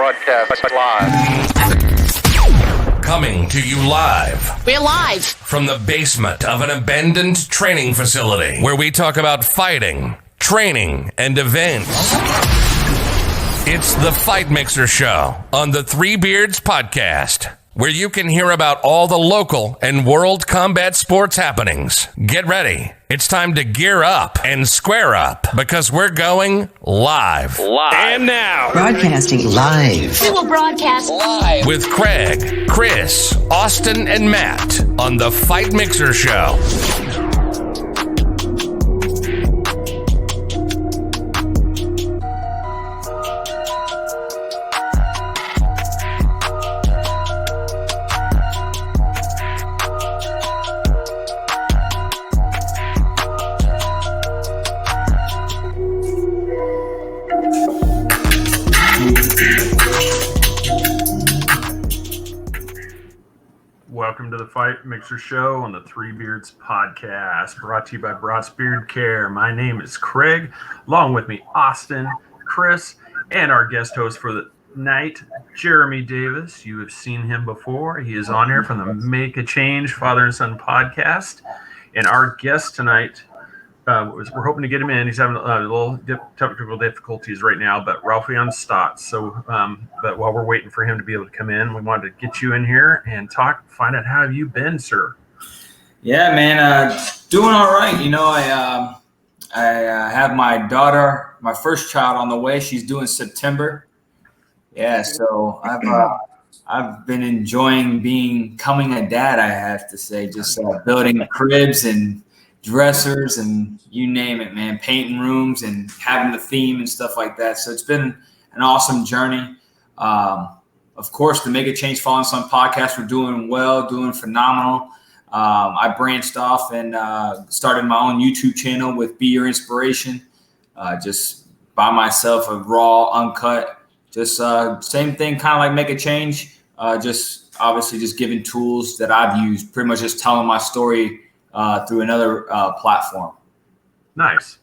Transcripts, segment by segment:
broadcast live. Coming to you live. We're live From the basement of an abandoned training facility where we talk about fighting, training, and events. It's the Fight Mixer Show on the Three Beards Podcast, where you can hear about all the local and world combat sports happenings. Get ready. It's time to gear up and square up because we're going live. And now, Broadcasting live. We will broadcast live with Craig, Chris, Austin, and Matt on the Fight Mixer Show. Welcome to the Fight Mixer Show on the Three Beards Podcast, brought to you by Broad's Beard Care. My name is Craig, along with me, Austin, Chris, and our guest host for the night, Jeremy Davis. You have seen him before. He is on here from the Make a Change Father and Son podcast. And our guest tonight, we're hoping to get him in. He's having a little technical difficulties right now, but Raufeon Stots. So, but while we're waiting for him to be able to come in, we wanted to get you in here and find out how have you been, sir? Yeah, man, doing all right. You know, I have my daughter, my first child on the way. She's due in September. Yeah, so I've been enjoying becoming a dad, I have to say, just building cribs and dressers and you name it, man, painting rooms and having the theme and stuff like that. So it's been an awesome journey. Of course, the Make a Change Father and Son podcast, we're doing well, doing phenomenal. I branched off and started my own YouTube channel with Be Your Inspiration, just by myself, a raw, uncut, just same thing, kind of like Make a Change, just obviously just giving tools that I've used, pretty much just telling my story through another platform. Nice.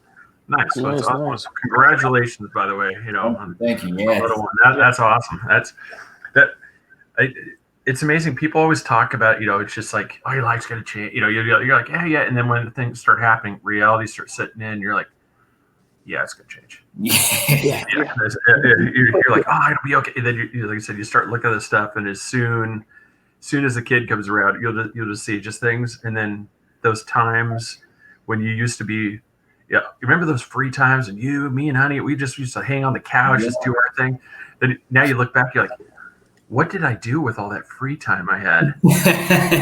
So that's awesome. Congratulations, by the way. You know, thank you. Yeah, that's awesome. It's amazing. People always talk about, you know, it's just like, oh, your life's gonna change. You know, you're like, yeah, and then when things start happening, reality starts setting in. You're like, yeah, it's gonna change. Yeah. You're like, oh, it'll be okay. And then you like I said, you start looking at this stuff, and as soon as the kid comes around, you'll just see just things, and then those times when you used to be, you remember those free times and me and honey, we just used to hang on the couch, just do our thing. Then now you look back, you're like, what did I do with all that free time I had?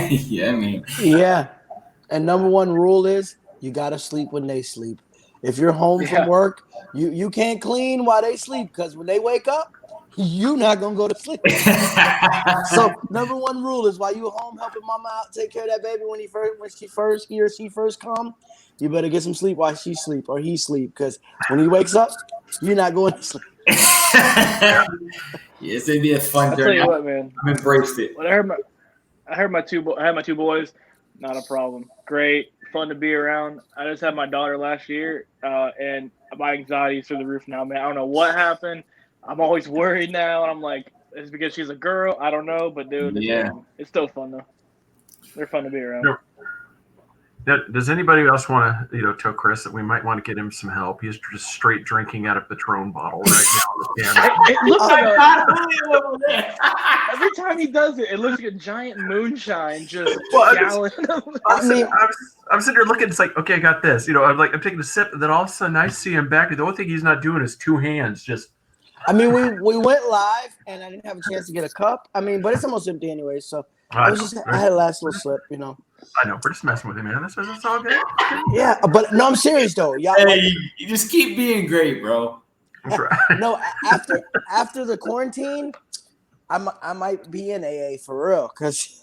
Yeah. And number one rule is you got to sleep when they sleep. If you're home from work, you can't clean while they sleep, because when they wake up, you're not going to go to sleep. So number one rule is while you home helping mama out, take care of that baby when he or she first come, you better get some sleep while she sleep or he sleep, because when he wakes up, you're not going to sleep. Yes, it'd be a fun journey. I'll tell you what, man. I've embraced it. When I had my two boys, not a problem. Great, fun to be around. I just had my daughter last year, and my anxiety's through the roof now, man. I don't know what happened. I'm always worried now, and I'm like, it's because she's a girl. I don't know, but dude, it's still fun though. They're fun to be around. Now, does anybody else want to, tell Chris that we might want to get him some help? He's just straight drinking out of the Patron bottle right now. It looks like every time he does it, it looks like a giant moonshine just gallon. I'm sitting there looking. It's like, okay, I got this. I'm taking a sip, and then all of a sudden I see him back. The only thing he's not doing is two hands just. I mean, we went live, and I didn't have a chance to get a cup. I mean, but it's almost empty anyway, so I had a last little slip, I know. We're just messing with him, man. That's all good. Yeah, but no, I'm serious though. Y'all, you just keep being great, bro. That's right. No, after the quarantine, I might be in AA for real, because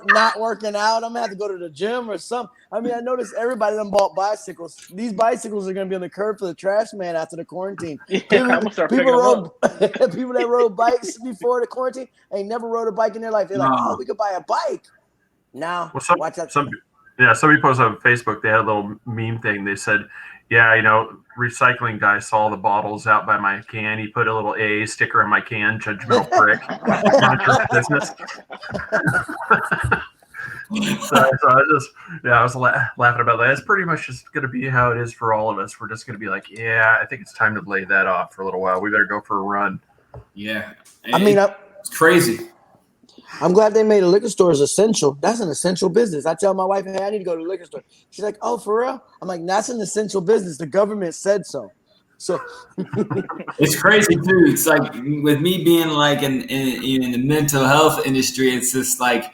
not working out. I'm gonna have to go to the gym or something. I mean, I noticed everybody done bought bicycles. These bicycles are gonna be on the curb for the trash man after the quarantine. I'm gonna start picking them up. People that rode bikes before the quarantine ain't never rode a bike in their life. They're like, oh, we could buy a bike. Now, watch that. Somebody posted on Facebook. They had a little meme thing. They said, Yeah, recycling guy saw the bottles out by my can. He put a little A sticker on my can, judgmental prick, monitor business. So I was laughing about that. It's pretty much just going to be how it is for all of us. We're just going to be like, yeah, I think it's time to lay that off for a little while. We better go for a run. Yeah. It's crazy. I'm glad they made a liquor store as essential. That's an essential business. I tell my wife, hey, I need to go to the liquor store. She's like, oh, for real? I'm like, that's an essential business. The government said so. So it's crazy too. It's like with me being like in the mental health industry, it's just like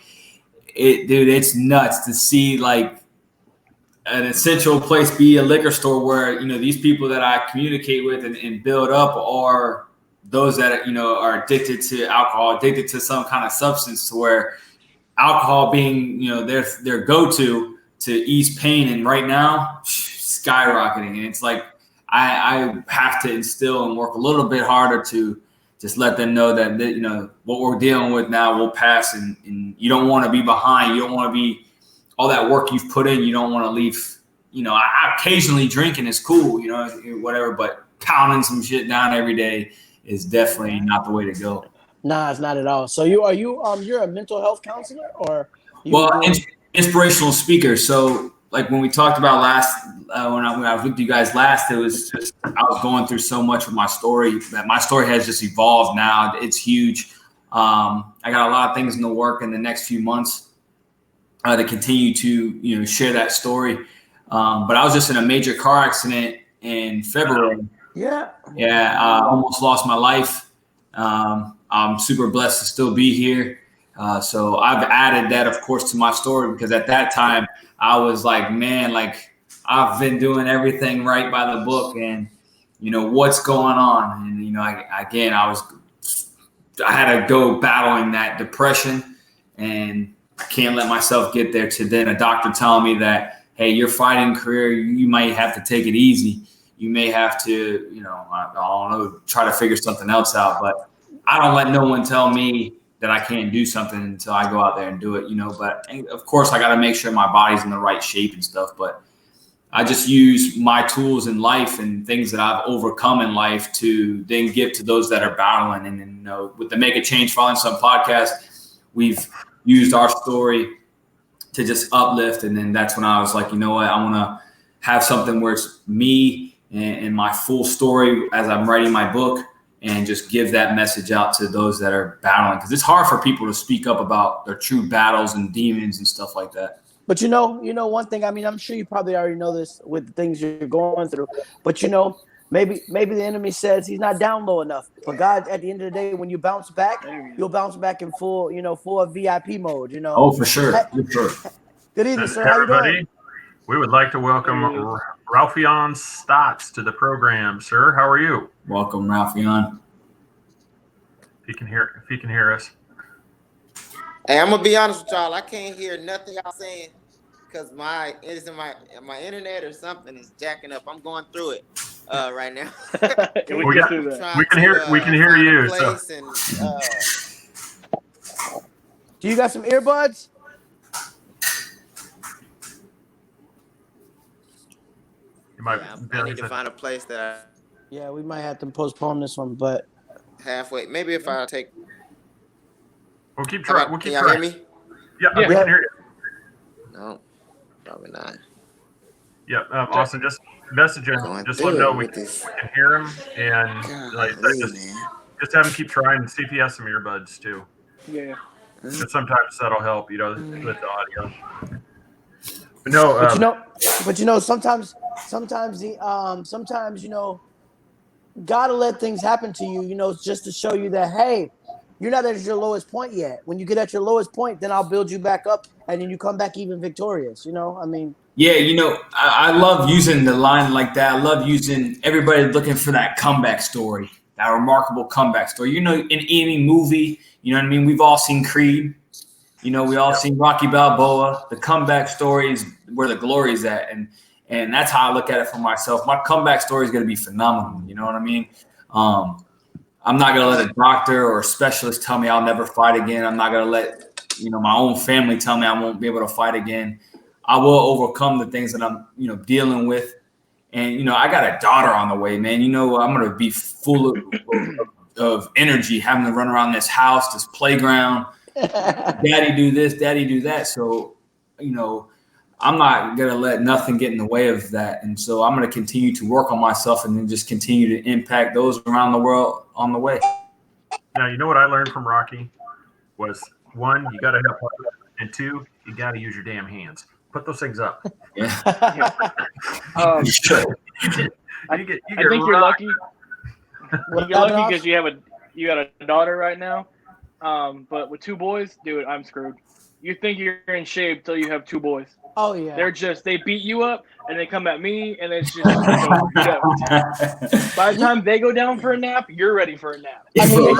dude, it's nuts to see like an essential place be a liquor store where, these people that I communicate with and build up are those that, are addicted to alcohol, addicted to some kind of substance, to where alcohol being, their go-to to ease pain. And right now, skyrocketing. And it's like, I have to instill and work a little bit harder to just let them know that, what we're dealing with now will pass, and you don't want to be behind. You don't want to be all that work you've put in. You don't want to leave. I occasionally drinking is cool, whatever, but pounding some shit down every day is definitely not the way to go. Nah, it's not at all. So you're a mental health counselor, or inspirational speaker. So like when we talked about last, when I was with you guys last, it was just, I was going through so much with my story that my story has just evolved now. It's huge. I got a lot of things in the work in the next few months to continue to, share that story. But I was just in a major car accident in February. Yeah. I almost lost my life. I'm super blessed to still be here. So I've added that, of course, to my story, because at that time I was like, man, like I've been doing everything right by the book, and what's going on. And I had to go battling that depression, and I can't let myself get there. To then a doctor telling me that, hey, your fighting career, you might have to take it easy. You may have to, I don't know, try to figure something else out. But I don't let no one tell me that I can't do something until I go out there and do it, But of course, I got to make sure my body's in the right shape and stuff. But I just use my tools in life and things that I've overcome in life to then give to those that are battling. And with the Make a Change Falling Sun podcast, we've used our story to just uplift. And then that's when I was like, you know what, I want to have something where it's me and my full story as I'm writing my book, and just give that message out to those that are battling. Because it's hard for people to speak up about their true battles and demons and stuff like that. But one thing, I mean, I'm sure you probably already know this with the things you're going through, but maybe the enemy says he's not down low enough. But God, at the end of the day, when you bounce back, you'll bounce back in full VIP mode, Oh, for sure. Good evening, sir. How you doing? We would like to welcome Raufeon Stots to the program, sir. How are you? Welcome, Raufeon. If you can hear us. Hey, I'm gonna be honest with y'all. I can't hear nothing y'all saying because my internet or something is jacking up. I'm going through it right now. we can hear you. So. Do you got some earbuds? I need to find a place that. Yeah, we might have to postpone this one, but halfway. Maybe if I take. We'll keep trying. Can y'all hear me? Yeah, we can hear you. No, probably not. Yeah, Austin, just message him. Just let him know we can hear him, and just have him keep trying and see if he has some earbuds too. Yeah. But sometimes that'll help, with the audio. But no, sometimes gotta let things happen to you, just to show you that, hey, you're not at your lowest point yet. When you get at your lowest point, then I'll build you back up, and then you come back even victorious. I mean. Yeah, I love using the line like that. I love using everybody looking for that comeback story, that remarkable comeback story. In any movie, you know what I mean? We've all seen Creed. We all seen Rocky Balboa. The comeback story is where the glory is at. And that's how I look at it for myself. My comeback story is going to be phenomenal. You know what I mean? I'm not going to let a doctor or a specialist tell me I'll never fight again. I'm not going to let, my own family tell me I won't be able to fight again. I will overcome the things that I'm, dealing with. And, I got a daughter on the way, man. I'm going to be full of energy having to run around this house, this playground. Daddy do this, daddy do that. So, I'm not going to let nothing get in the way of that. And so I'm going to continue to work on myself and then just continue to impact those around the world on the way. Now, you know what I learned from Rocky was, one, you got to have heart, and two, you got to use your damn hands. Put those things up. Yeah. I think you're lucky. You're lucky because you got a daughter right now. But with two boys, dude, I'm screwed. You think you're in shape till you have two boys. Oh yeah. They beat you up and they come at me and it's just by the time they go down for a nap, you're ready for a nap. I mean,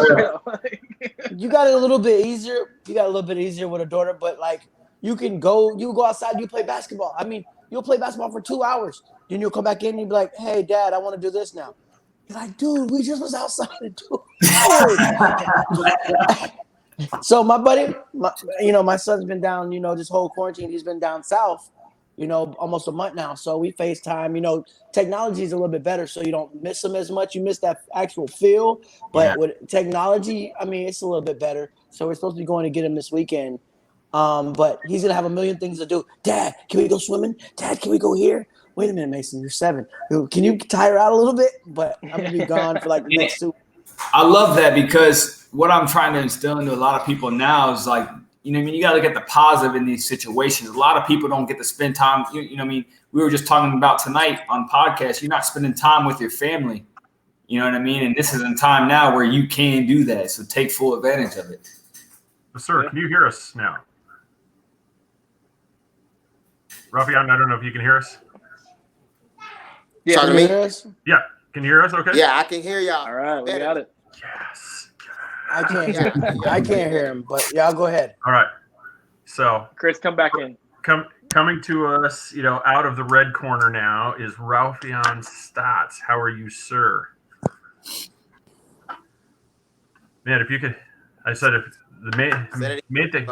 you got it a little bit easier. You got a little bit easier with a daughter, but like you go outside, you play basketball. I mean, you'll play basketball for 2 hours. Then you'll come back in and you'll be like, hey, Dad, I want to do this now. You're like, dude, we just was outside and do it. So my buddy, my son's been down, this whole quarantine, he's been down south, almost a month now. So we FaceTime, technology is a little bit better. So you don't miss him as much. You miss that actual feel. But with technology, I mean, it's a little bit better. So we're supposed to be going to get him this weekend. But he's going to have a million things to do. Dad, can we go swimming? Dad, can we go here? Wait a minute, Mason, you're 7. Can you tire out a little bit? But I'm going to be gone for like the next 2. I love that because what I'm trying to instill into a lot of people now is like, you got to look at the positive in these situations. A lot of people don't get to spend time. We were just talking about tonight on podcast. You're not spending time with your family. You know what I mean? And this is a time now where you can do that. So take full advantage of it. Sir, can you hear us now? Raufeon, I don't know if you can hear us. Yeah, talking to me? Yeah. Can you hear us? Okay. Yeah, I can hear y'all. All right, we got it. Yes. I can't hear him, but y'all go ahead. All right. So, Chris, come back in. Coming to us, out of the red corner now is Raufeon Stots. How are you, sir? Man, if you could, I said if the main thing.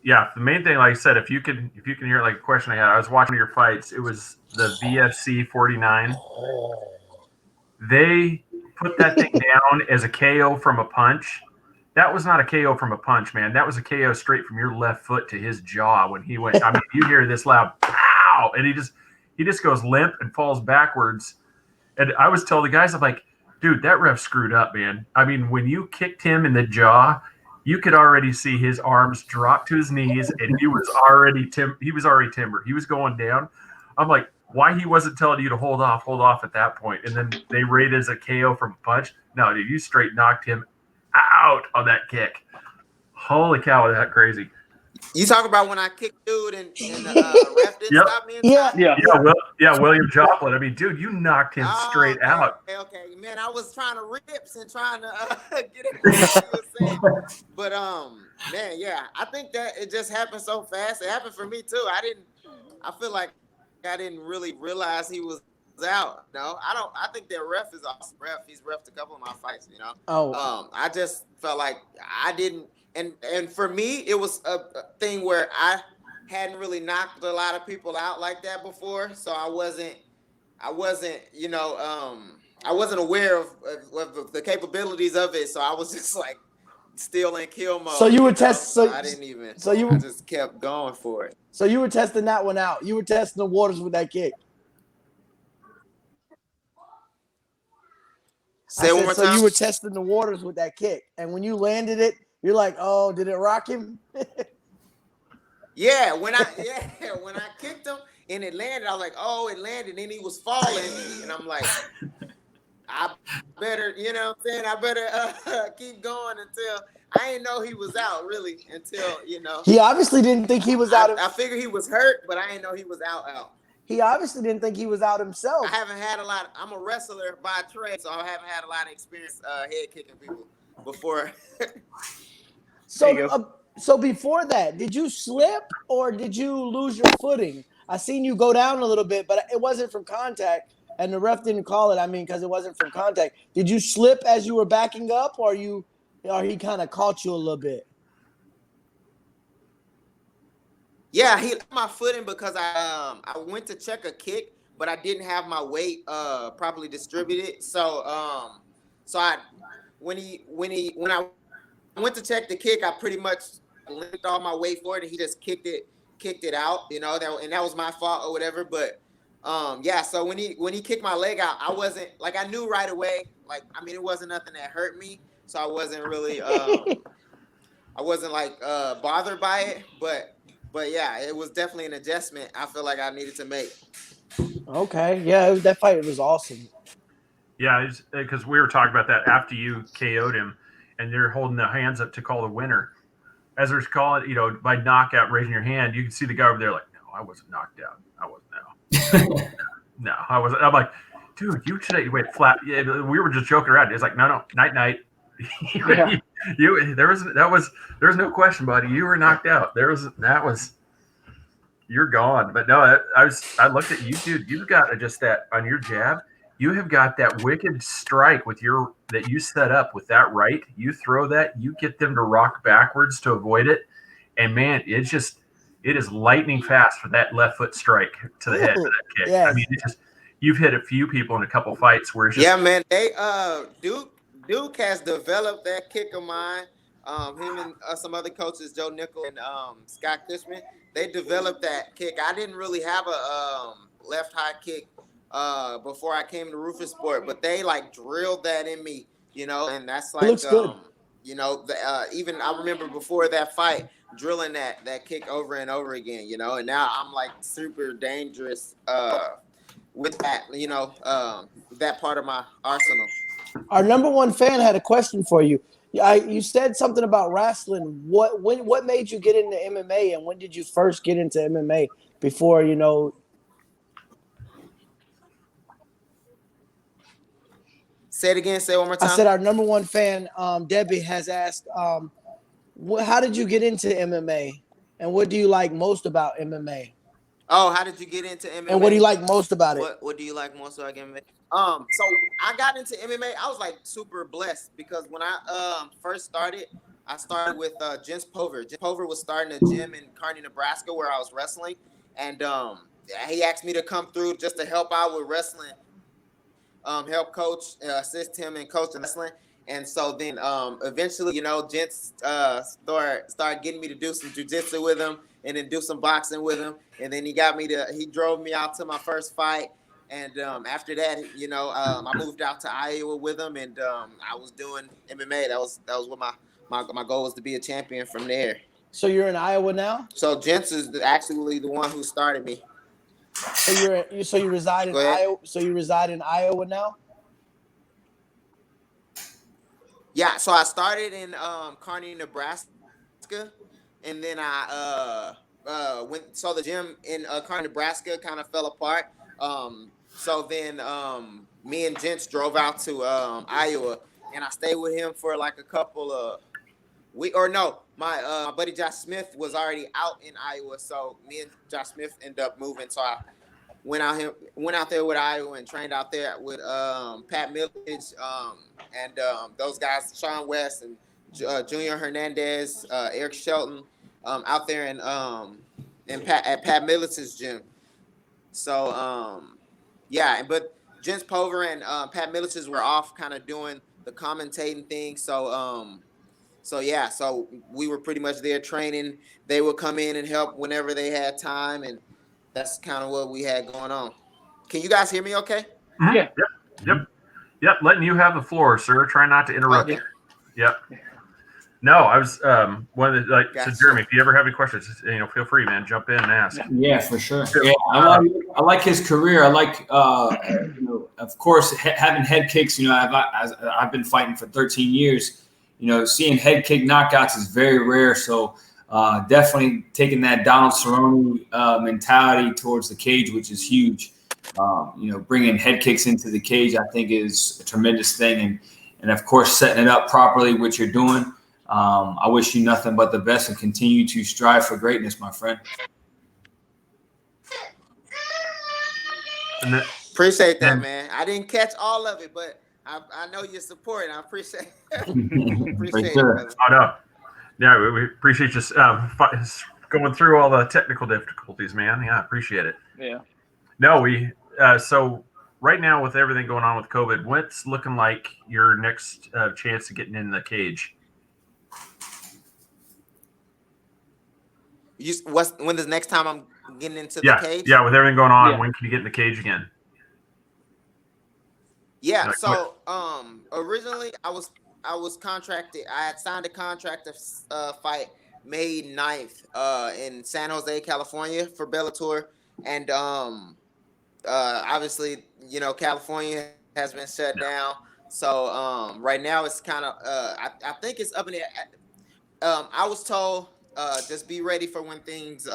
Yeah, the main thing, like I said, if you can hear like a question I had, I was watching your fights. It was the VFC 49. They put that thing down as a KO from a punch. That was not a KO from a punch, man. That was a KO straight from your left foot to his jaw when he went. I mean, you hear this loud pow, and he just goes limp and falls backwards. And I was telling the guys, I'm like, dude, that ref screwed up, man. I mean, when you kicked him in the jaw, you could already see his arms drop to his knees, and he was already timber. He was going down. I'm like, why he wasn't telling you to hold off at that point, and then they rated as a KO from a punch. No, dude, you straight knocked him out on that kick. Holy cow, was that crazy? You talk about when I kicked dude and ref didn't stop me? Yeah, William Joplin. I mean, dude, you knocked him straight out. Okay, man, I was trying to rips and trying to get it. But man, yeah, I think that it just happened so fast. It happened for me too. I feel like I didn't really realize he was out. No, I think that ref is awesome. He's refed a couple of my fights. I just felt like I didn't. And for me, it was a thing where I hadn't really knocked a lot of people out like that before, so I wasn't aware of the capabilities of it. So I was just like still in kill mode. So you were testing. I didn't even. I just kept going for it. So you were testing that one out. You were testing the waters with that kick. Say one more time. So you were testing the waters with that kick, and when you landed it, you're like, "Oh, did it rock him?" Yeah, when I kicked him and it landed, I was like, "Oh, it landed," and he was falling, and I'm like, "I better, what I'm saying? I better keep going until I didn't know he was out really until He obviously didn't think he was out. I figured he was hurt, but I didn't know he was out. He obviously didn't think he was out himself. I haven't had a lot. I'm a wrestler by trade, so I haven't had a lot of experience head kicking people before. So before that, did you slip or did you lose your footing? I seen you go down a little bit, but it wasn't from contact, and the ref didn't call it. I mean, because it wasn't from contact. Did you slip as you were backing up, or he kind of caught you a little bit? Yeah, he hit my footing because I went to check a kick, but I didn't have my weight properly distributed. So when I went to check the kick, I pretty much linked all my weight for it, and he just kicked it out. That was my fault or whatever. But so when he kicked my leg out, I wasn't like, I knew right away. Like, I mean, it wasn't nothing that hurt me, so I wasn't really I wasn't like bothered by it. But yeah, it was definitely an adjustment I feel like I needed to make. Okay, yeah, that fight was awesome. Yeah, because we were talking about that after you KO'd him, and they're holding their hands up to call the winner. As they're calling, by knockout, raising your hand, you can see the guy over there like, no, I wasn't knocked out. I wasn't out. No, I wasn't. I'm like, dude, you today went flat. Yeah, we were just joking around. It's like, no, night. Yeah. There was no question, buddy. You were knocked out. You're gone. But no, I looked at you, dude. You've got just that on your jab. You have got that wicked strike that you set up with that right. You throw that, you get them to rock backwards to avoid it, and man, it is lightning fast for that left foot strike to the head of that kick. Yes. I mean, you've hit a few people in a couple fights where it's just, yeah, man. They Duke has developed that kick of mine. Him and some other coaches, Joe Nickel and Scott Cushman, they developed that kick. I didn't really have a left high kick before I came to Rufus Sport, but they like drilled that in me, and that's like, it looks good. Even I remember before that fight, drilling that kick over and over again, and now I'm like super dangerous with that, that part of my arsenal. Our number one fan had a question for you. You said something about wrestling. What made you get into MMA, and when did you first get into MMA before, Say it again. Say it one more time. I said our number one fan, Debbie, has asked, how did you get into MMA, and what do you like most about MMA? Oh, how did you get into MMA? And what do you like most about it? What do you like most about MMA? So I got into MMA. I was like super blessed because when I first started, I started with Jens Pover. Jens Pover was starting a gym in Kearney, Nebraska, where I was wrestling, and he asked me to come through just to help out with wrestling. Help coach, assist him in coaching wrestling. And so then eventually, Gents started getting me to do some jiu-jitsu with him and then do some boxing with him. And then he drove me out to my first fight. And after that, I moved out to Iowa with him, and I was doing MMA. That was what my goal was, to be a champion from there. So you're in Iowa now? So Gents is actually the one who started me. So you reside in Iowa. So you reside in Iowa now? Yeah. So I started in Kearney, Nebraska, and then I went. So the gym in Kearney, Nebraska, kind of fell apart. So then me and Gents drove out to Iowa, and I stayed with him for like a couple of weeks. Or no, my buddy Josh Smith was already out in Iowa, so me and Josh Smith ended up moving. So I went out there with Iowa and trained out there with Pat Milledge and those guys, Sean West and Junior Hernandez, Eric Shelton, out there at Pat Milledge's gym. So but Jens Pover and Pat Milledge's were off, kind of doing the commentating thing. So we were pretty much there training. They would come in and help whenever they had time, and that's kind of what we had going on. Can you guys hear me okay? Mm-hmm. Yeah. Yep. Letting you have the floor, sir. Try not to interrupt you. Yep. No, I was one of the, so Jeremy, if you ever have any questions, feel free, man. Jump in and ask. Yeah, for sure. Yeah, I like his career. I like, of course, having head kicks. I've been fighting for 13 years. Seeing head kick knockouts is very rare. So definitely taking that Donald Cerrone mentality towards the cage, which is huge. Bringing head kicks into the cage, I think, is a tremendous thing. And of course, setting it up properly, which you're doing. I wish you nothing but the best and continue to strive for greatness, my friend. Appreciate that, man. I didn't catch all of it, but I know your support, and I appreciate it. Sure. Brother. Oh, no. Yeah, we appreciate you going through all the technical difficulties, man. Yeah, I appreciate it. Yeah. No, So right now, with everything going on with COVID, what's looking like your next chance of getting in the cage? When the next time I'm getting into the Yeah, cage? yeah. With everything going on, Yeah. when can you get in the cage again? Yeah. Like, So originally I was contracted. I had signed a contract to fight May 9th in San Jose, California for Bellator, and obviously California has been shut down. So right now it's kind of I think it's up in the I was told just be ready for when things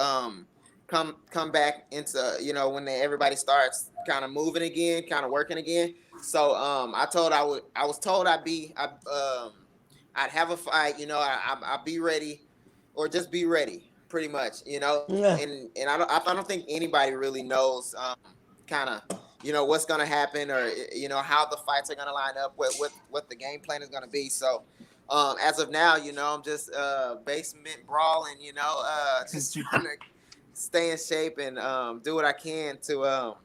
come back into when everybody starts kind of moving again, kind of working again. So I was told I'd have a fight, I'd be ready, or just be ready, pretty much, Yeah. and I don't think anybody really knows kind of what's gonna happen, or how the fights are gonna line up, what the game plan is gonna be. So as of now, I'm just basement brawling, just trying to stay in shape and do what I can to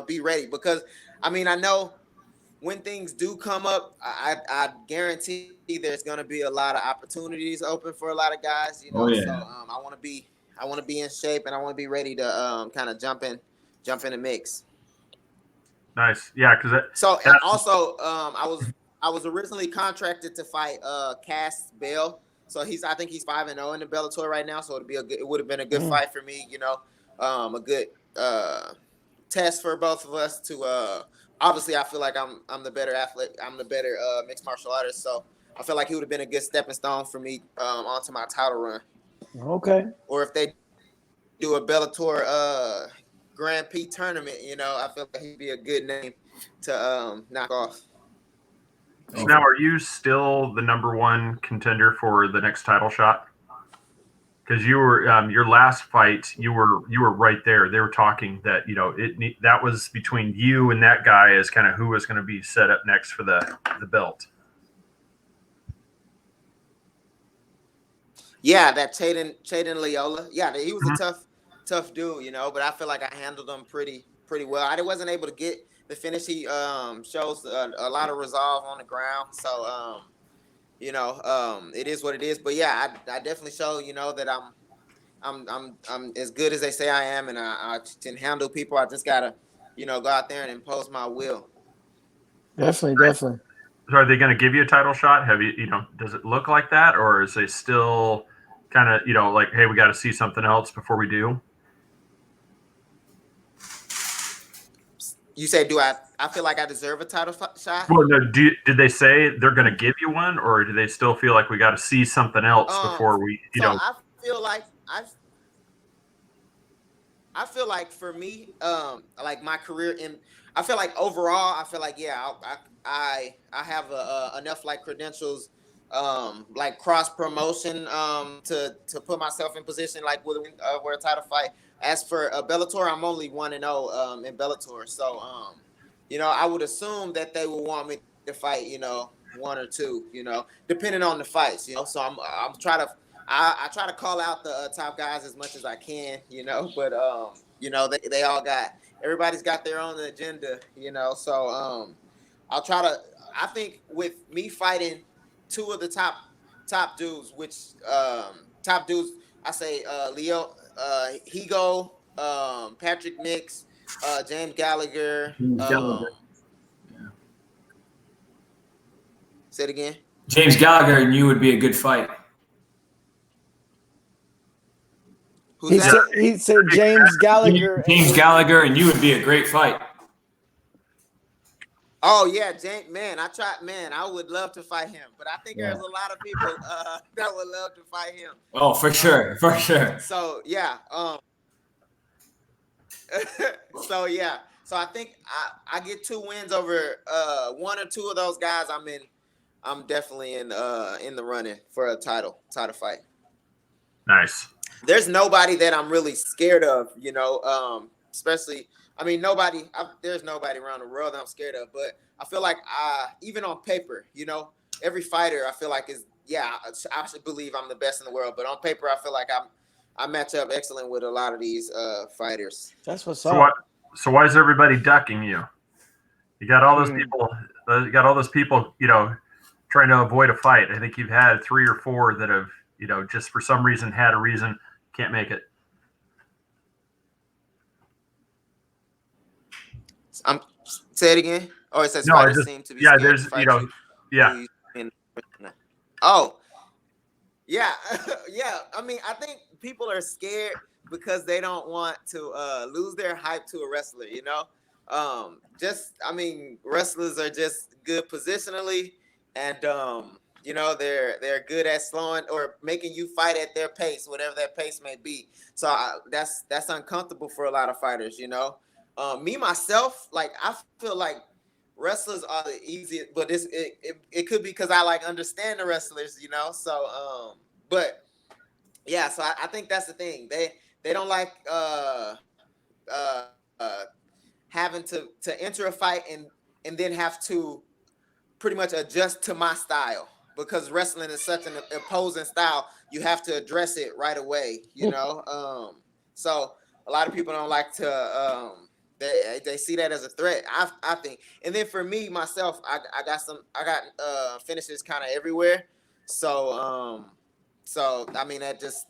be ready, because I mean, I know when things do come up, I guarantee there's going to be a lot of opportunities open for a lot of guys, Oh yeah. So I want to be in shape, and I want to be ready to kind of jump in the mix. nice. Yeah, because So also, I was originally contracted to fight Cass Bell. So I think he's 5-0 in the Bellator right now. So it would have been a good fight for me. A good test for both of us to. Obviously, I feel like I'm the better athlete. I'm the better mixed martial artist. So I feel like he would have been a good stepping stone for me onto my title run. Okay. Or if they do a Bellator Grand Prix tournament, I feel like he'd be a good name to knock off. So now, are you still the number one contender for the next title shot? Because you were your last fight, you were right there. They were talking that that was between you and that guy as kind of who was going to be set up next for the belt. Yeah, that Chaden Leola. Yeah, he was a tough dude, But I feel like I handled him pretty well. I wasn't able to get the finish. He shows a lot of resolve on the ground. So it is what it is. But yeah, I definitely show that I'm as good as they say I am, and I can handle people. I just gotta go out there and impose my will. Definitely. So are they going to give you a title shot? Have you does it look like that, or is they still kind of like, hey, we got to see something else before we do? You say, do I feel like I deserve a title shot? Well, no, did they say they're going to give you one, or do they still feel like we got to see something else before we I feel like I feel like for me, like my career I feel like overall, I feel like I have enough like credentials, like cross promotion, to put myself in position like with a title fight. As for Bellator, I'm only 1-0 in Bellator, so I would assume that they would want me to fight, one or two, depending on the fights, So I'm trying to. I try to call out the top guys as much as I can, but they all everybody's got their own agenda, so I'll try to. I think with me fighting two of the top dudes, which top dudes, I say Leo Higo, Patrick Nix, James Gallagher. Say it again. James Gallagher and you would be a good fight. He said James Gallagher. James Gallagher and you would be a great fight. Oh yeah, James. Man, I would love to fight him, but I think there's a lot of people that would love to fight him. Oh, for sure. So yeah, so yeah, so I think I get 2 wins over one or two of those guys. I'm definitely in the running for a title fight. Nice. There's nobody that I'm really scared of, especially, I mean, there's nobody around the world that I'm scared of, but I feel like even on paper, every fighter I feel like I should believe I'm the best in the world, but on paper I feel like I match up excellent with a lot of these fighters. That's what's up. So why is everybody ducking you? You got all those people. You got all those people. Trying to avoid a fight. I think you've had 3 or 4 that have, just for some reason had a reason can't make it. Say it again. Oh, it says No, fighters seem to be scared there's to fight you. yeah. Oh, yeah, yeah. I mean, I think people are scared because they don't want to lose their hype to a wrestler. Wrestlers are just good positionally, and they're good at slowing or making you fight at their pace, whatever that pace may be. So that's uncomfortable for a lot of fighters. Me myself, like I feel like wrestlers are the easiest, but it could be because I understand the wrestlers, So but yeah, so I think that's the thing. They don't like having to enter a fight and then have to pretty much adjust to my style, because wrestling is such an opposing style. You have to address it right away, So a lot of people don't like to. They see that as a threat, I think. And then for me myself, I got finishes kind of everywhere. So I mean that just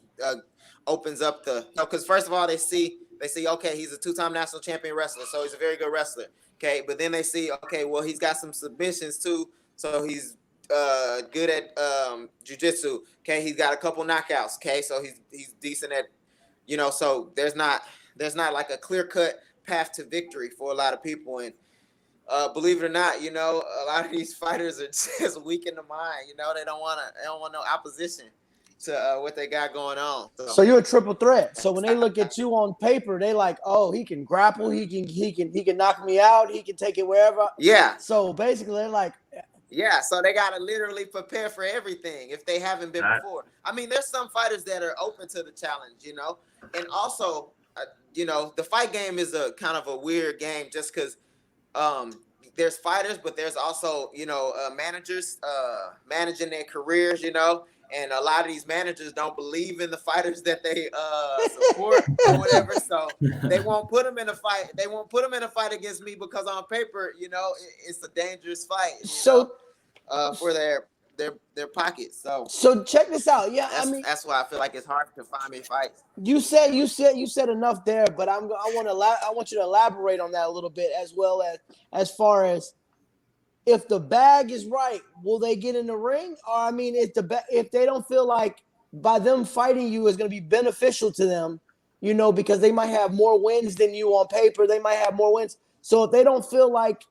opens up because first of all they see okay, he's a 2-time national champion wrestler, so he's a very good wrestler. Okay, but then they see okay, well he's got some submissions too, so he's good at jiu-jitsu. Okay, he's got a couple knockouts. Okay, so he's decent at so there's not like a clear-cut path to victory for a lot of people. And believe it or not, a lot of these fighters are just weak in the mind. They don't want no opposition to what they got going on. So you're a triple threat. So when they look at you on paper, they like, oh, he can grapple, he can knock me out, he can take it wherever. Yeah. So basically, they're like, yeah. So they gotta literally prepare for everything if they haven't been before. I mean, there's some fighters that are open to the challenge, and also. The fight game is a kind of a weird game just because there's fighters, but there's also, managers managing their careers, and a lot of these managers don't believe in the fighters that they support or whatever. So they won't put them in a fight. They won't put them in a fight against me because on paper, it's a dangerous fight. For their pockets. So check this out. Yeah, that's why I feel like it's hard to find me fights. You said enough there, but I want you to elaborate on that a little bit as well as far as if the bag is right, will they get in the ring? Or I mean, if they don't feel like by them fighting you is going to be beneficial to them, because they might have more wins than you on paper, they might have more wins. So if they don't feel like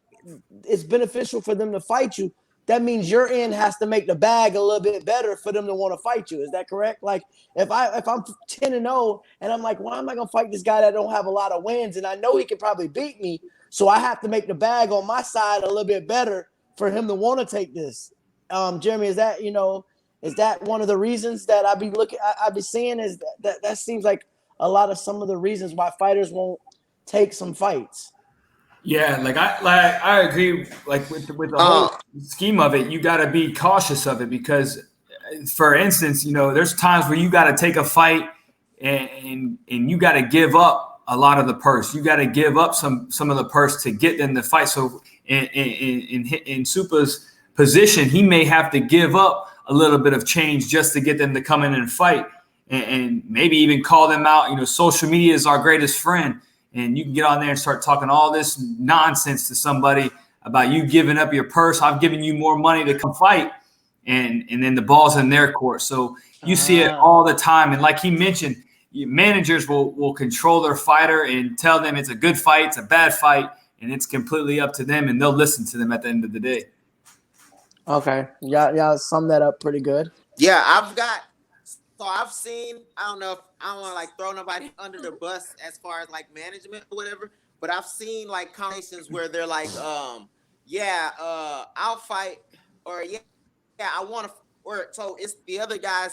it's beneficial for them to fight you, that means your end has to make the bag a little bit better for them to want to fight you. Is that correct? Like if I'm 10-0 and I'm like, why am I gonna fight this guy that don't have a lot of wins and I know he can probably beat me, so I have to make the bag on my side a little bit better for him to want to take this. Jeremy, is that is that one of the reasons that I be seeing is that seems like a lot of some of the reasons why fighters won't take some fights. Yeah, I agree. Like with the whole scheme of it, you got to be cautious of it because, for instance, there's times where you got to take a fight and you got to give up a lot of the purse. You got to give up some of the purse to get them to fight. So in Supa's position, he may have to give up a little bit of change just to get them to come in and fight, and maybe even call them out. Social media is our greatest friend. And you can get on there and start talking all this nonsense to somebody about you giving up your purse. I've given you more money to come fight. And then the ball's in their court. So you see it all the time. And like he mentioned, managers will control their fighter and tell them it's a good fight, it's a bad fight, and it's completely up to them. And they'll listen to them at the end of the day. Okay. Yeah, sum that up pretty good. Yeah, I've seen, I don't know if I don't want to throw nobody under the bus as far as management or whatever, but I've seen conversations where they're like, I'll fight, or I want to, or so it's the other guys,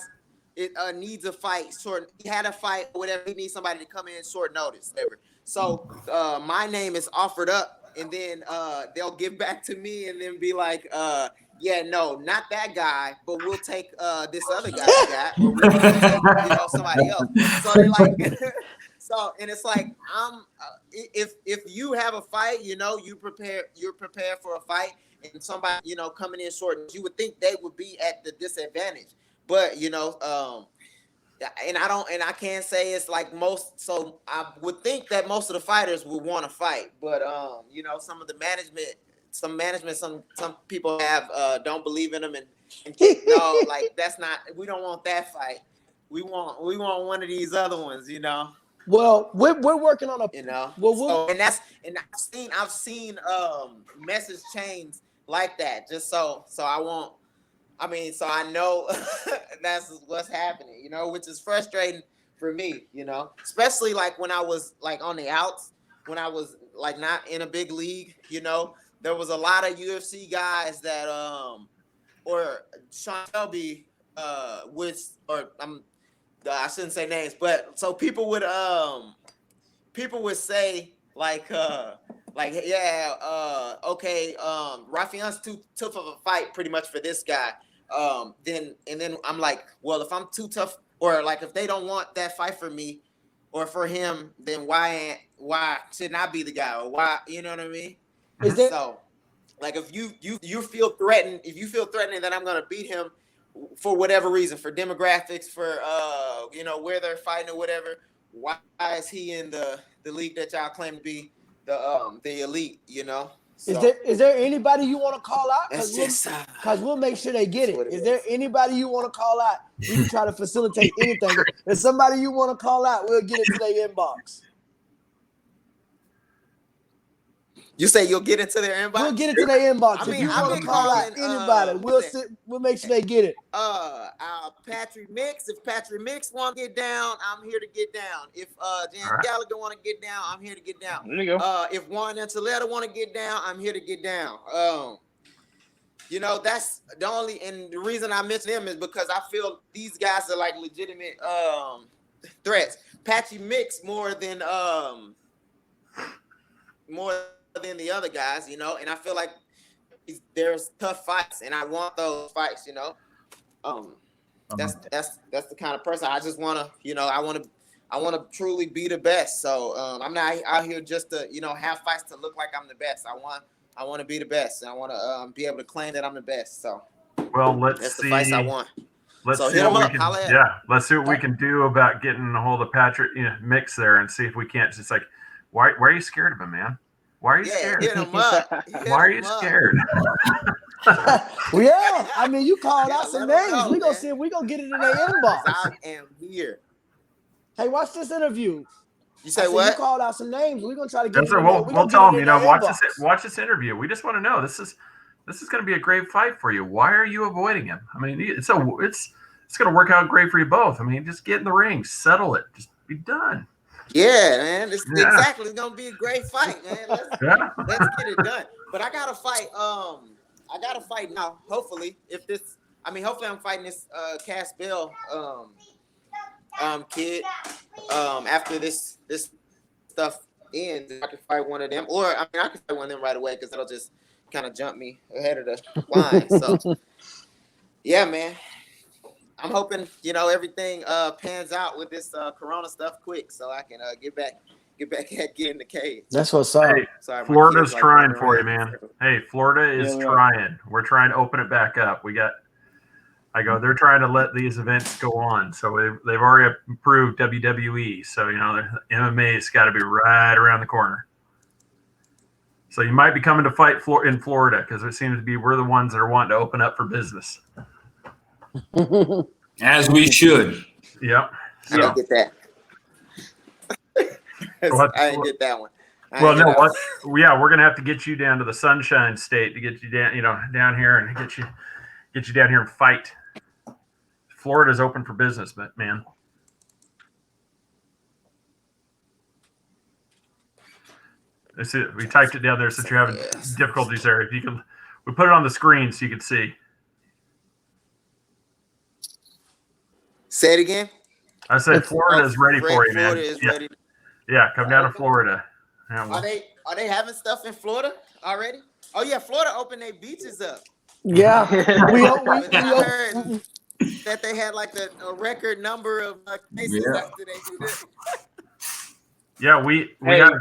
it needs a fight, he had a fight or whatever, he needs somebody to come in short notice, whatever. So my name is offered up, and then they'll get back to me and then be like, yeah, no, not that guy, but we'll take this other guy we got, or we'll take, somebody else. So they're like, and it's like if you have a fight, you know, you're prepared for a fight, and somebody, you know, coming in short, you would think they would be at the disadvantage. But, you know, and I can't say it's like most. So I would think that most of the fighters would want to fight, but you know, some people have don't believe in them, and no, like that's not. We don't want that fight. We want one of these other ones, you know. Well, we're working on a, you know. Well, so, and I've seen message chains like that, just so I won't. I mean, so I know that's what's happening, you know, which is frustrating for me, you know, especially like when I was like on the outs, when I was like not in a big league, you know, there was a lot of UFC guys that or Sean Shelby I shouldn't say names, but so people would say like okay, Raufeon's too tough of a fight pretty much for this guy. Then I'm like, well, if I'm too tough, or like if they don't want that fight for me or for him, then why shouldn't I be the guy? Or why, you know what I mean? So like if you feel threatened, that I'm gonna beat him for whatever reason, for demographics, for you know, where they're fighting or whatever, why is he in the league that y'all claim to be the elite, you know? So, is there anybody you want to call out? Because we'll make sure they get it. Is there anybody you want to call out? We can try to facilitate anything. If somebody you want to call out, we'll get it to their inbox. You say you'll get into their inbox? We'll get it to their inbox. I mean, if you want to call out anybody, we'll make sure they get it. Patrick Mix. If Patrick Mix want to get down, I'm here to get down. If James Gallagher want to get down, I'm here to get down. There you go. If Juan Anteletta want to get down, I'm here to get down. You know, that's the only, and the reason I mention him is because I feel these guys are like legitimate threats. Patrick Mix more than the other guys, you know, and I feel like there's tough fights, and I want those fights, you know. That's the kind of person I just want to, you know, I want to truly be the best. So I'm not out here just to, you know, have fights to look like I'm the best. I want to be the best. I want to be able to claim that I'm the best. So well, that's the fights I want. Let's so see what we can, let's see what we can do about getting a hold of Patrick, you know, Mix there, and see if we can't just like, why are you scared of him, man? Why are you scared? Hit him up. Why are you scared? Well, yeah, I mean, you called out some names. We're going to see if we're going to get it in their inbox. I am here. Hey, watch this interview. You say what? You called out some names. We're going to try to get it. We'll tell them, you know, watch this interview. We just want to know, this is going to be a great fight for you. Why are you avoiding him? I mean, it's going to work out great for you both. I mean, just get in the ring, settle it, just be done. Yeah, man. Exactly. It's gonna be a great fight, man. Let's get it done. But I gotta fight. Now. Hopefully, hopefully I'm fighting this Cass Bell kid. After this stuff ends, I can fight one of them, or I can fight one of them right away because that'll just kind of jump me ahead of the line. So, yeah, man. I'm hoping, you know, everything pans out with this Corona stuff quick, so I can get back at getting the cage. That's what's up. Hey, sorry, Florida's trying for you, man. Hey, Florida is trying. We're trying to open it back up. They're trying to let these events go on. So they've already approved WWE. So, you know, MMA's got to be right around the corner. So you might be coming to fight in Florida because it seems to be we're the ones that are wanting to open up for business. As we should. Yep. I didn't get that. I didn't get that one. Well, no, what? Yeah, we're gonna have to get you down to the Sunshine State to get you down, you know, down here and get you down here and fight. Florida's open for business, but man. That's it. We typed it down there since you're having difficulties there. If you can, we put it on the screen so you can see. Say it again. I said Florida is ready for you, man. Florida is ready. Yeah, come down to Florida. Yeah, well. Are they having stuff in Florida already? Oh yeah, Florida opened their beaches up. Yeah, we heard that they had like a record number of cases after they did it. Yeah, we had a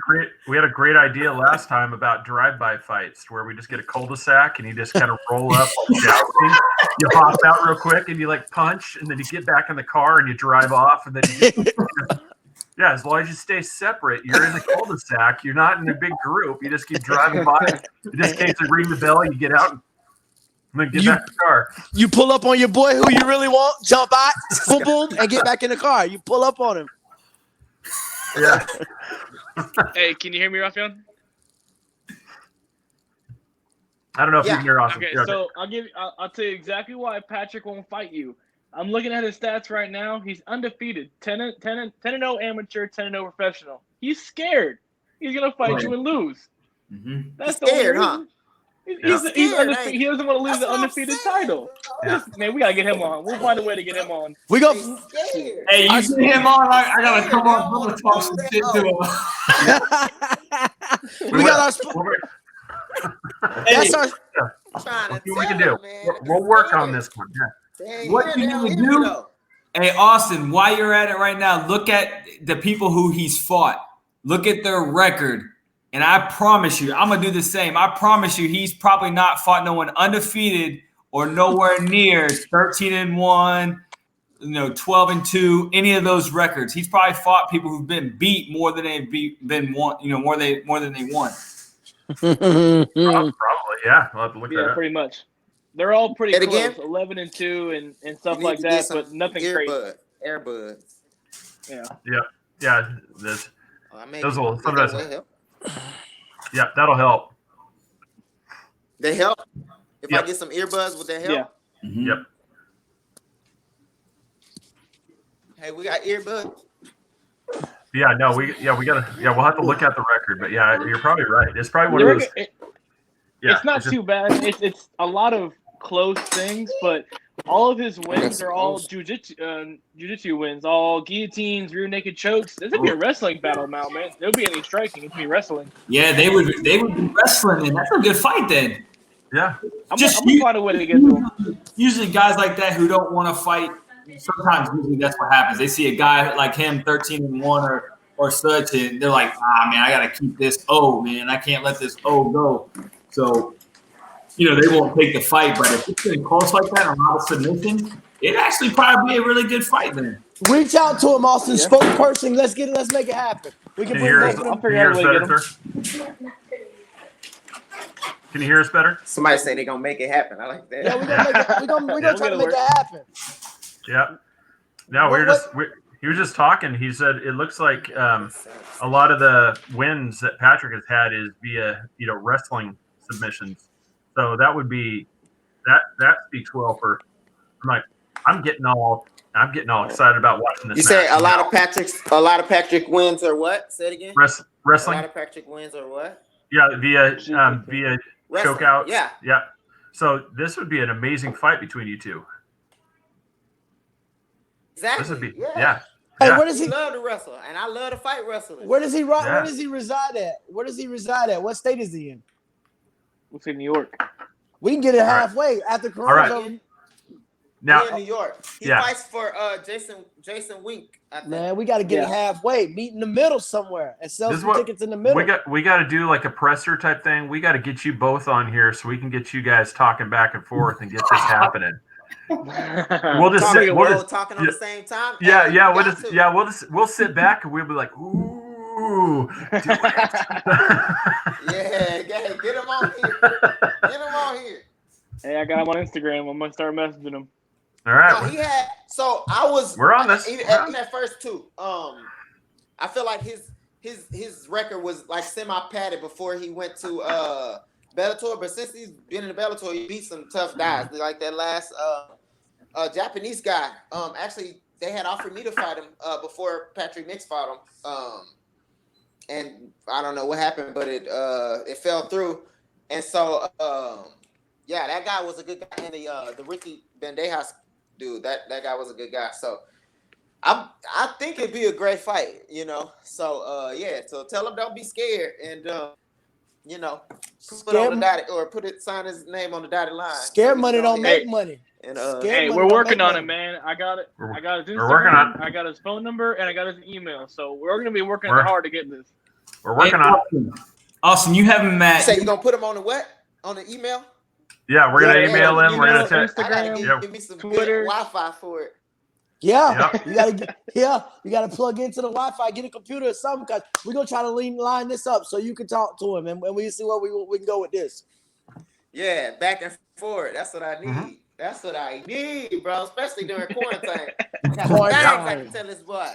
great idea last time about drive-by fights where we just get a cul-de-sac and you just kind of roll up jousting. You hop out real quick and you like punch, and then you get back in the car and you drive off, and then yeah, as long as you stay separate, you're in the cul-de-sac. You're not in a big group. You just keep driving by. In this case, they ring the bell, you get out, and then get back in the car. You pull up on your boy who you really want, jump out, boom, boom, and get back in the car. You pull up on him. Yeah. Hey, can you hear me, Raufeon? I don't know if you can hear us. Okay, so I'll tell you exactly why Patrick won't fight you. I'm looking at his stats right now. He's undefeated, 10-0 amateur, 10-0 professional. He's scared. He's gonna fight you and lose. Mm-hmm. That's He's scared, huh? He's undefeated. He doesn't want to lose the undefeated title. Yeah. Man, we gotta get him on. We'll find a way to get him on. We go. Hey, you get him on. I gotta come on. I'm gonna talk some shit to him. We got our. That's our. Let's see what we can do. We'll work on this one. Yeah. What can you do? Hey, Austin, while you're at it right now, look at the people who he's fought. Look at their record. And I promise you, I'm going to do the same. I promise you, he's probably not fought no one undefeated or nowhere near 13-1, 12-2, any of those records. He's probably fought people who've been beat more than they've been won, more than they won. Probably, yeah. We'll have to look at it. Pretty much. They're all pretty close, again? 11-2 and stuff like that, but nothing crazy. Earbuds. Yeah. Those will sometimes. Help. Yeah, that'll help. They help. If I get some earbuds, would that help? Yeah. Mm-hmm. Yep. Hey, we got earbuds. Yeah, no, we'll have to look at the record, but yeah, you're probably right. It's probably one of those. It's not too bad. It's a lot of close things, but all of his wins are all jiu-jitsu wins, all guillotines, rear naked chokes. This would be a wrestling battle now, man. There'll be any striking. It'd be wrestling. Yeah, they would be wrestling, and that's a good fight then. Yeah. I'm gonna find a way to get to him. Usually guys like that who don't want to fight, sometimes usually that's what happens. They see a guy like him, 13-1 or such, and they're like, man, I got to keep this O, man. I can't let this O go. So, they won't take the fight. But if it's getting close like that, a lot of submission, it'd actually probably be a really good fight then. Reach out to him, Austin. Spokesperson. Let's make it happen. We can bring both of them. Can you hear us better, sir? Can you hear us better? Somebody say they're gonna make it happen. I like that. Yeah, we're gonna try to make that happen. Yeah. No, he was just talking. He said it looks like a lot of the wins that Patrick has had is via wrestling submissions. So that would be that speaks well for. I'm getting all excited about watching this. You say a lot of Patrick wins or what? Say it again. Wrestling. A lot of Patrick wins or what? Yeah, via chokeouts. Yeah. So this would be an amazing fight between you two. Exactly. This would be yeah. Hey, where does he love to wrestle, and I love to fight wrestlers. Where does he reside at? What state is he in? Looks like New York. We can get it halfway after Corona's over. Now in New York, he fights for Jason Wink. I think. Man, we got to get it halfway. Meet in the middle somewhere and sell some tickets in the middle. We got to do like a presser type thing. We got to get you both on here so we can get you guys talking back and forth and get this happening. We'll just talking on the same time. We'll sit back and we'll be like, ooh, do it. Get him on here. Hey, I got him on Instagram. I'm gonna start messaging him. All right. No, he had. So I was. We're on this. Even at first too. I feel like his record was like semi padded before he went to Bellator, but since he's been in the Bellator, he beat some tough guys. Like that last Japanese guy. Actually, they had offered me to fight him before Patrick Nix fought him. And I don't know what happened, but it fell through. And so that guy was a good guy. And the Ricky Bandejas dude, that guy was a good guy. So I think it'd be a great fight, So so tell him don't be scared and put on the dotted or sign his name on the dotted line. Scared money don't make money. And Hey, we're working on it, man. I got it. I got his Instagram. We're working on it. I got his phone number, and I got his email. So we're gonna be working hard to get this. We're working on it. Austin, you haven't met. say you gonna put him on the what? On the email? Yeah, we're gonna email him. We're gonna text. Instagram, give me some Twitter, good Wi-Fi for it. Yeah, you gotta plug into the Wi-Fi, get a computer or something, because we're gonna try to line this up so you can talk to him, and we see what we can go with this. Yeah, back and forth. That's what I need. That's what I need, bro. Especially during quarantine. I got things I can tell this boy.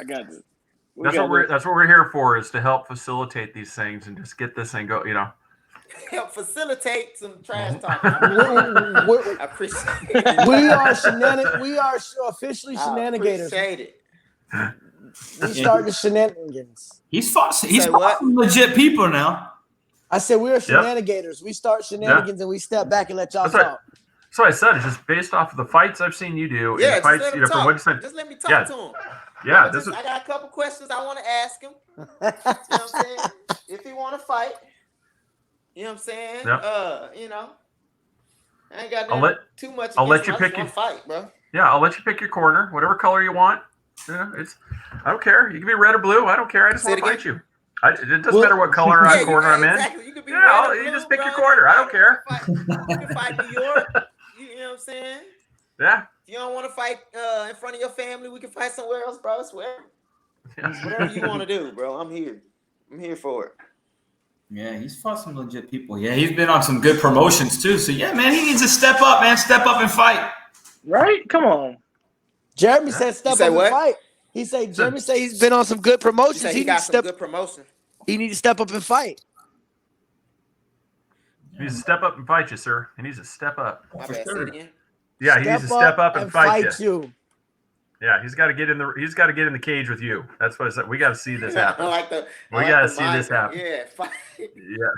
I got this. That's what we're here for, is to help facilitate these things and just get this thing go. Help facilitate some trash talk. I appreciate it. We are officially shenanigators. Appreciate it. We started the shenanigans. He's fought some legit people now. I said we are shenanigators. We start shenanigans and we step back and let y'all talk. So I said it's just based off of the fights I've seen you do. Yeah, and the fights, just let him talk. what you said. Just let me talk to him. Yeah, I got a couple questions I want to ask him. You know what I'm saying? If he want to fight, you know what I'm saying? Yep. I ain't got too much. I'll let you pick your fight, bro. Yeah, I'll let you pick your corner, whatever color you want. I don't care. You can be red or blue. I don't care. I just want to fight you. It doesn't matter what color corner I'm exactly. in. You could be you just pick your corner. I don't care. You can fight New York. You know what I'm saying? Yeah. If you don't want to fight in front of your family, we can fight somewhere else, bro. I swear. Whatever you want to do, bro. I'm here. I'm here for it. Yeah, he's fought some legit people. Yeah, he's been on some good promotions too. So yeah, man, he needs to step up, man. Step up and fight. Right? Come on. Jeremy said step up and fight. Jeremy said he's been on some good promotions. He got some good promotion. He needs to step up and fight. He needs to step up and fight you, sir. He needs to step up. My bad. Say it again. Yeah, he needs to step up and fight you. you. Yeah, he's got to get in the cage with you. That's what I said. We got to see this happen. We got to see this happen. Yeah, fight. Yeah.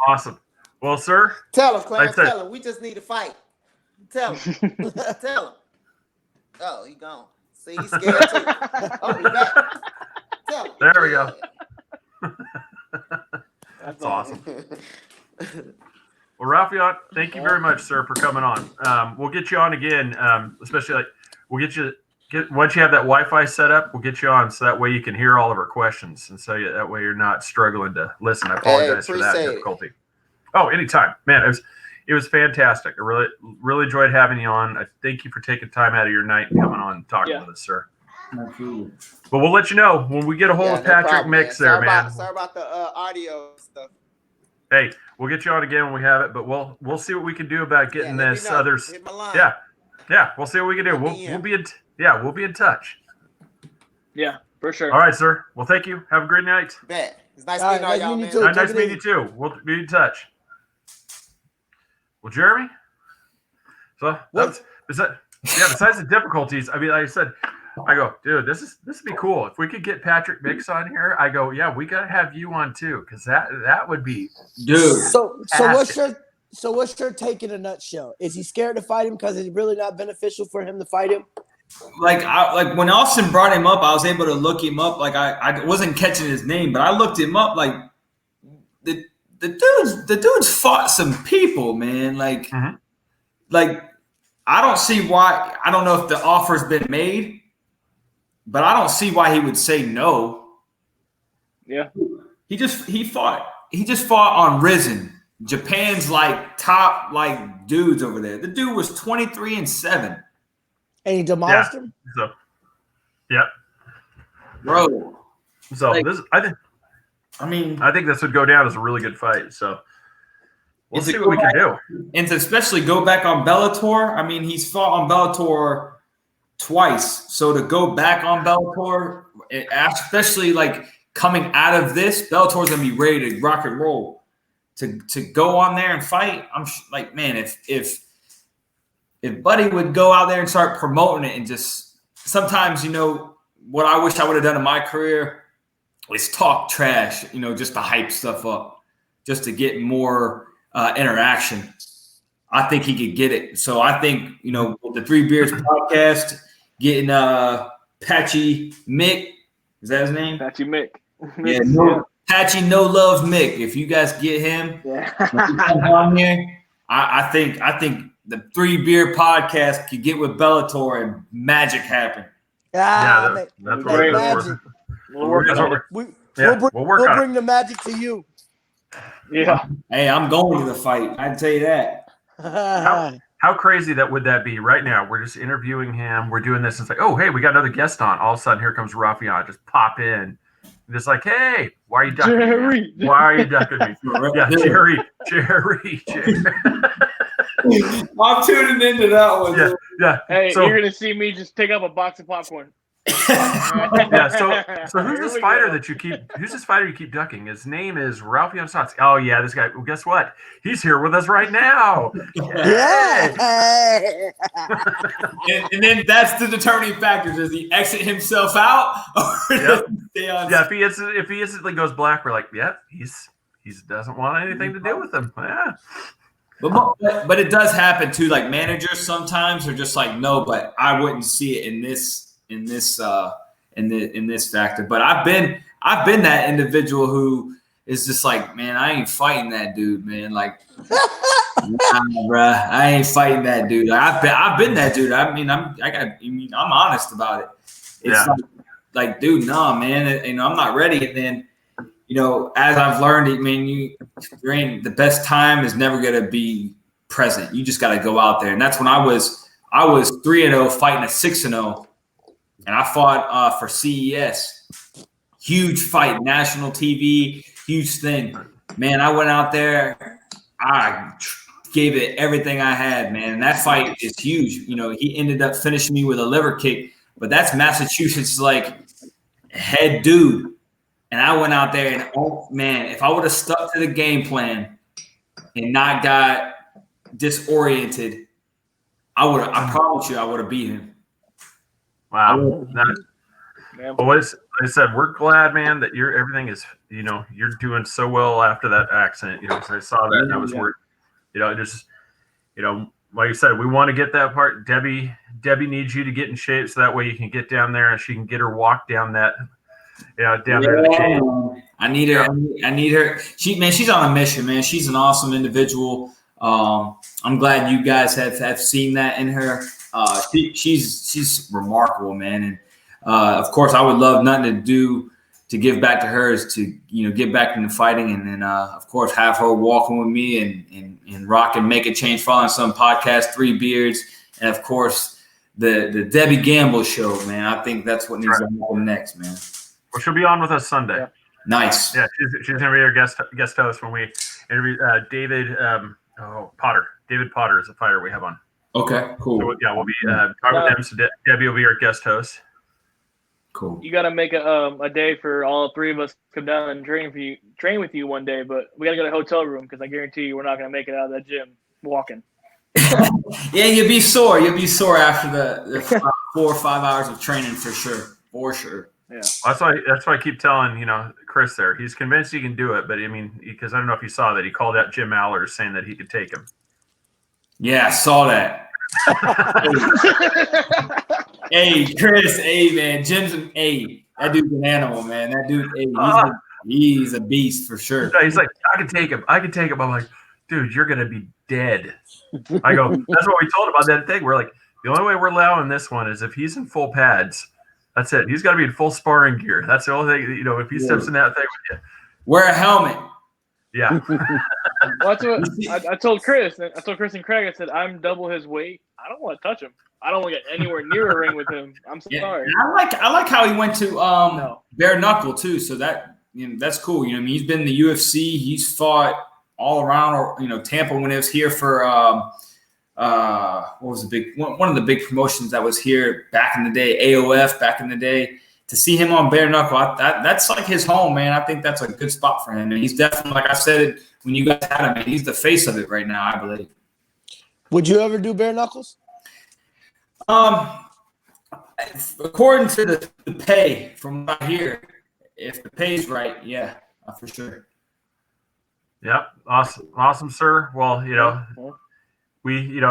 Awesome. Well, sir. Tell him, Clarence. Tell him. We just need to fight. Tell him. Tell him. Oh, he gone. See, he's scared too. Oh, he back. Tell him. There we go. That's awesome. Well, Raufeon, thank you very much, sir, for coming on. We'll get you on again, especially we'll once you have that Wi-Fi set up, we'll get you on so that way you can hear all of our questions, and so that way you're not struggling to listen. I apologize for that difficulty. Oh, anytime, man. It was fantastic. I really enjoyed having you on. I thank you for taking time out of your night and coming on and talking with us, sir. Absolutely. But we'll let you know when we get a hold of Patrick Mix there, man. Sorry about the audio stuff. Hey, we'll get you on again when we have it, but we'll see what we can do about getting this others. Yeah, we'll see what we can do. We'll be in touch. Yeah, for sure. All right, sir. Well, thank you. Have a great night. Bet. It's nice meeting all y'all, man. Nice meeting you too. We'll be in touch. Well, Jeremy. So besides the difficulties, I mean, like I said, I go, dude, this would be cool if we could get Patrick Mix on here. I go, yeah, we gotta have you on too, because that would be, dude. So what's your take in a nutshell? Is he scared to fight him because it's really not beneficial for him to fight him? Like when Austin brought him up, I was able to look him up. Like I wasn't catching his name, but I looked him up. Like the dude's fought some people, man. Like I don't see why. I don't know if the offer's been made. But I don't see why he would say no. Yeah. He just fought on Risen. Japan's top dudes over there. The dude was 23-7. And he demolished him? So bro. So I think this would go down as a really good fight. So we'll see what we can do. And to especially go back on Bellator. I mean, he's fought on Bellator twice. So to go back on Bellator, especially coming out of this, Bellator's gonna be ready to rock and roll. To go on there and fight, I'm like, man, if Buddy would go out there and start promoting it, and just sometimes, what I wish I would have done in my career is talk trash, just to hype stuff up, just to get more interaction. I think he could get it. So I think, with the Three Beers podcast, getting Patchy Mick, is that his name? Patchy Mick. Yeah, Patchy No Love Mick. If you guys get him, when he comes on here, I think the Three Beer podcast could get with Bellator and magic happen. Yeah, that's great. magic. We'll work on it. We'll bring the magic to you. Yeah. Hey, I'm going to the fight. I tell you that. How crazy would that be? Right now, we're just interviewing him. We're doing this. It's like, oh, hey, we got another guest on. All of a sudden, here comes Raufeon. Just pop in. And it's like, hey, why are you ducking Jerry. me? Why are you ducking me? Yeah, Jerry. I'm tuning into that one. Yeah. Hey, so, you're gonna see me just pick up a box of popcorn. Yeah. So who's this fighter that you keep? Who's this fighter you keep ducking? His name is Raufeon Stots. Oh yeah, this guy. Well, guess what? He's here with us right now. Yeah. And then that's the determining factor. Does he exit himself out? Or does he stay on? Yeah. If he instantly goes black, we're like, yeah, he doesn't want anything to do with him. Yeah. But it does happen too. Like managers sometimes are just like, no, but I wouldn't see it in this factor. But I've been that individual who is just like, man, I ain't fighting that dude, man. Like, nah, bruh, I ain't fighting that dude. Like, I've been that dude. I mean, I'm honest about it. It's like, dude, nah, man. I'm not ready. And then, as I've learned, the best time is never gonna be present. You just got to go out there, and that's when I was 3-0 fighting a 6-0, and I fought for CES. Huge fight, national TV, huge thing. Man, I went out there. I gave it everything I had, man. And that fight is huge. He ended up finishing me with a liver kick, but that's Massachusetts' head dude. And I went out there and, oh, man, if I would have stuck to the game plan and not got disoriented, I promise you I would have beat him. Wow. Well, like I said, we're glad, man, that everything is, you're doing so well after that accident. So I saw that and I was worried. Like you said, we want to get that part. Debbie needs you to get in shape so that way you can get down there and she can get her walk down that. Down there in the cave. I need her. I need her. She's on a mission, man. She's an awesome individual. I'm glad you guys have seen that in her. She's remarkable, man. And of course, I would love nothing to do to give back to her is to get back into fighting, and then of course have her walking with me and rock and make a change, following some podcast, Three Beards, and of course the Debbie Gamble show, man. I think that's what needs to happen next, man. Well, she'll be on with us Sunday. Yeah. Nice. Yeah, she's going to be our guest host when we interview David Potter. David Potter is the fighter we have on. Okay, cool. So, we'll be talking with him. So Debbie will be our guest host. Cool. You got to make a day for all three of us to come down and train with you one day, but we got to go to a hotel room because I guarantee you we're not going to make it out of that gym walking. Yeah, you'll be sore. You'll be sore after the 4 or 5 hours of training for sure. For sure. Yeah, that's why I keep telling Chris there. He's convinced he can do it, but because I don't know if you saw that he called out Jim Allers saying that he could take him. Yeah, I saw that. Hey, Chris, man, Jim's that dude's an animal, man. That dude, he's a beast for sure. He's like, I can take him. I'm like, dude, you're gonna be dead. I go, that's what we told about that thing. We're like, the only way we're allowing this one is if he's in full pads. That's it. He's got to be in full sparring gear. That's the only thing. If he steps in that thing with you, wear a helmet. Yeah. Well, that's what I told Chris. I told Chris and Craig. I said, I'm double his weight. I don't want to touch him. I don't want to get anywhere near a ring with him. I'm sorry. I like how he went to bare knuckle too. So that's cool. He's been in the UFC. He's fought all around. Or Tampa when it was here for. What was one of the big promotions that was here back in the day, AOF back in the day. To see him on bare knuckle, that's like his home, man. I think that's a good spot for him, and he's definitely, like I said when you guys had him, man, he's the face of it right now, I believe. Would you ever do bare knuckles? According to the pay from what I hear, if the pay's right, yeah, for sure. Yep, awesome, sir. Well, we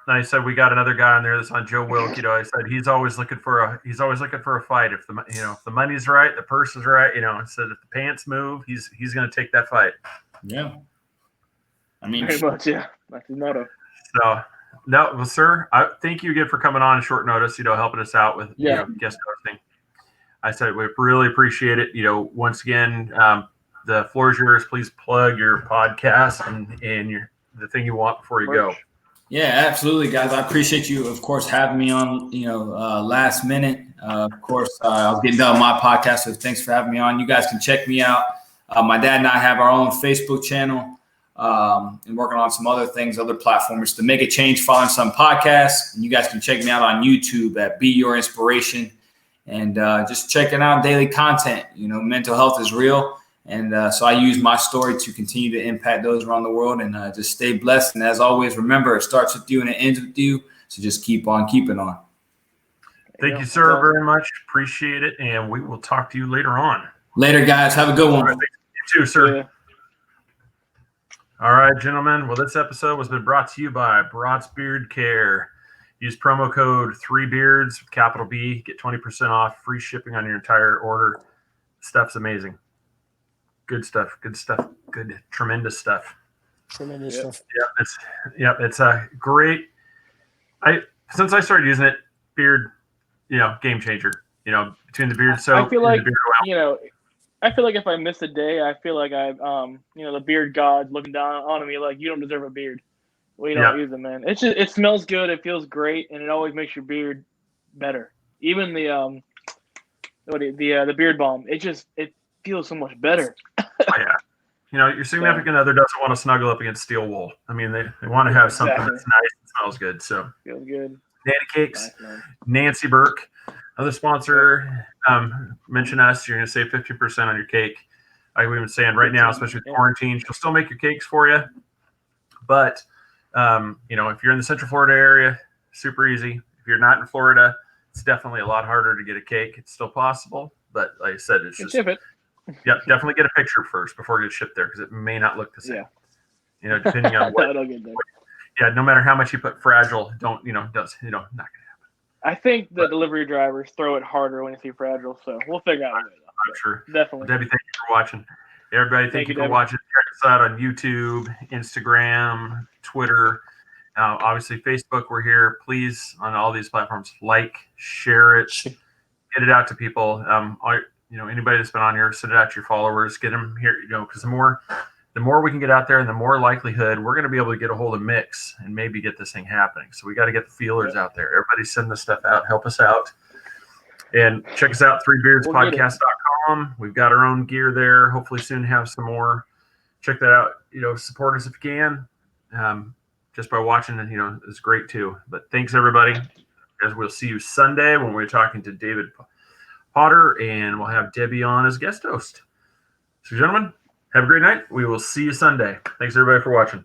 I said we got another guy on there that's on Joe Wilk. I said he's always looking for a fight. If the money's right, the purse is right. I said if the pants move, he's going to take that fight. Yeah. I mean, Very much, yeah. That's his motto. So, no, well, sir, I thank you again for coming on at short notice. Helping us out with guest hosting. I said we really appreciate it. Once again, the floor is yours. Please plug your podcast and the thing you want before you go. Yeah, absolutely, guys. I appreciate you, of course, having me on, last minute. Of course, I was getting done with my podcast, so thanks for having me on. You guys can check me out. My dad and I have our own Facebook channel and working on some other things, other platforms to make a change, following some podcasts. And you guys can check me out on YouTube at Be Your Inspiration and just checking out daily content. Mental health is real. And so I use my story to continue to impact those around the world and just stay blessed. And as always, remember, it starts with you and it ends with you. So just keep on keeping on. Thank you, sir, very much. Appreciate it. And we will talk to you later on. Later, guys. Have a good one. Right, you too, sir. Yeah. All right, gentlemen. Well, this episode has been brought to you by Broad's Beard Care. Use promo code 3beards with capital B. Get 20% off, free shipping on your entire order. Stuff's amazing. Good stuff. Good, tremendous stuff. Tremendous stuff. It's a great. Since I started using it, beard, game changer. Between the beard soap, I feel like and the beard oil. I feel like if I miss a day, I feel like the beard god's looking down on me like you don't deserve a beard. Well, you don't use it, man. It smells good, it feels great, and it always makes your beard better. Even the beard balm, it feels so much better. Oh, yeah. Your significant other doesn't want to snuggle up against steel wool. I mean, they want to have something that's nice and smells good. So feels good. Nanny Cakes, nice, Nancy Burke, other sponsor. Mention us. You're going to save 50% on your cake. Like we've been saying right now, especially with quarantine, she'll still make your cakes for you. But if you're in the Central Florida area, super easy. If you're not in Florida, it's definitely a lot harder to get a cake. It's still possible, but like I said, it's just. Ship it. Yep, definitely get a picture first before it gets shipped there because it may not look the same. Yeah. Depending on what. No matter how much you put fragile, not gonna happen. I think the delivery drivers throw it harder when you see fragile, so we'll figure out a way. I'm sure. Definitely. Debbie, thank you for watching. Everybody, thank you for watching. Check us out on YouTube, Instagram, Twitter, obviously Facebook. We're here. Please, on all these platforms, share it, get it out to people. Anybody that's been on here, send it out to your followers, get them here, because the more we can get out there and the more likelihood we're going to be able to get a hold of Mix and maybe get this thing happening. So we got to get the feelers out there. Everybody send this stuff out, help us out. And check us out, 3beardspodcast.com. We've got our own gear there. Hopefully soon have some more. Check that out. Support us if you can. Just by watching it, it's great too. But thanks everybody. As we'll see you Sunday when we're talking to David Potter, and we'll have Debbie on as guest host. So, gentlemen, have a great night. We will see you Sunday. Thanks, everybody, for watching.